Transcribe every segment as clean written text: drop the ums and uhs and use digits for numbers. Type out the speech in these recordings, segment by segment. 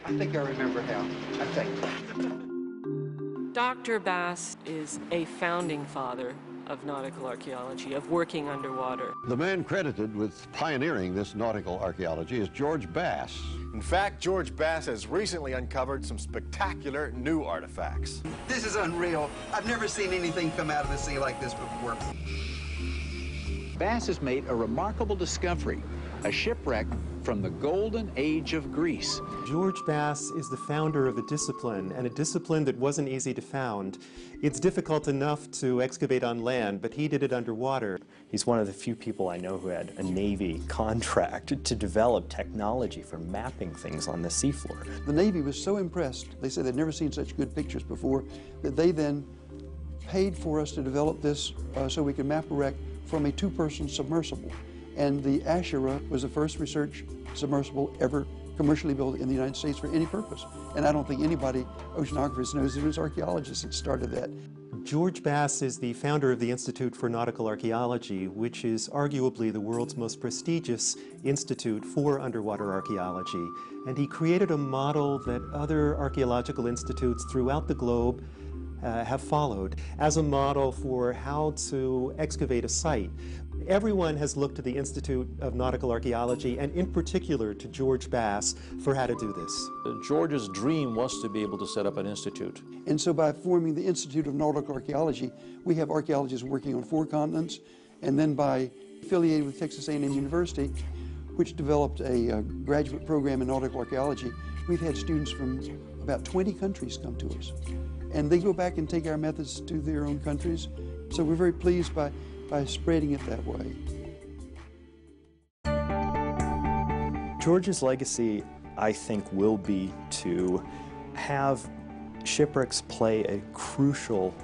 I think I remember how. I think. Dr. Bass is a founding father of nautical archaeology, of working underwater. The man credited with pioneering this nautical archaeology is George Bass. In fact, George Bass has recently uncovered some spectacular new artifacts. This is unreal. I've never seen anything come out of the sea like this before. Bass has made a remarkable discovery, a shipwreck from the golden age of Greece. George Bass is the founder of a discipline, and a discipline that wasn't easy to found. It's difficult enough to excavate on land, but he did it underwater. He's one of the few people I know who had a Navy contract to develop technology for mapping things on the seafloor. The Navy was so impressed, they said they'd never seen such good pictures before, that they then paid for us to develop this so we could map a wreck from a two-person submersible. And the Asherah was the first research submersible ever commercially built in the United States for any purpose. And I don't think anybody, oceanographers, knows it was archaeologists that started that. George Bass is the founder of the Institute for Nautical Archaeology, which is arguably the world's most prestigious institute for underwater archaeology. And he created a model that other archaeological institutes throughout the globe have followed as a model for how to excavate a site. Everyone has looked to the Institute of Nautical Archaeology, and in particular to George Bass, for how to do this. George's dream was to be able to set up an institute. And so by forming the Institute of Nautical Archaeology, we have archaeologists working on 4 continents, and then by affiliating with Texas A&M University, which developed a graduate program in nautical archaeology, we've had students from about 20 countries come to us. And they go back and take our methods to their own countries. So we're very pleased by spreading it that way. George's legacy, I think, will be to have shipwrecks play a crucial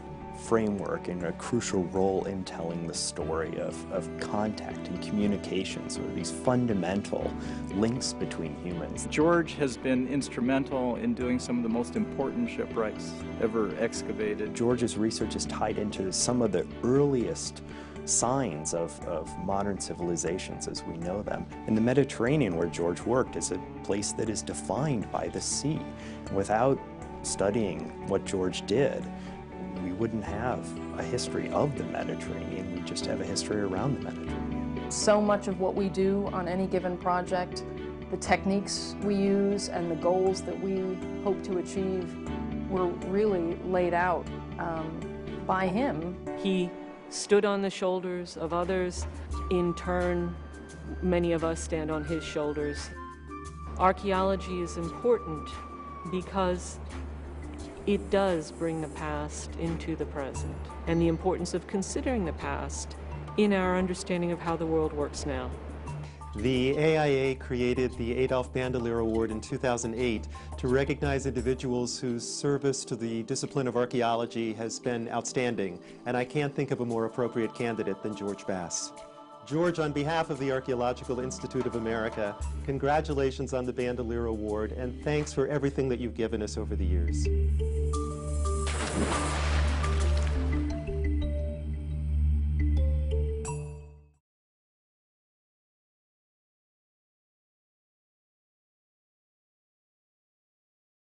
framework and a crucial role in telling the story of contact and communications, or these fundamental links between humans. George has been instrumental in doing some of the most important shipwrecks ever excavated. George's research is tied into some of the earliest signs of modern civilizations as we know them. And the Mediterranean, where George worked, is a place that is defined by the sea. Without studying what George did, we wouldn't have a history of the Mediterranean, we just have a history around the Mediterranean. So much of what we do on any given project, the techniques we use and the goals that we hope to achieve were really laid out by him. He stood on the shoulders of others. In turn, many of us stand on his shoulders. Archaeology is important because it does bring the past into the present, and the importance of considering the past in our understanding of how the world works now. The AIA created the Adolph Bandelier Award in 2008 to recognize individuals whose service to the discipline of archaeology has been outstanding, and I can't think of a more appropriate candidate than George Bass. George, on behalf of the Archaeological Institute of America, congratulations on the Bandelier Award, and thanks for everything that you've given us over the years.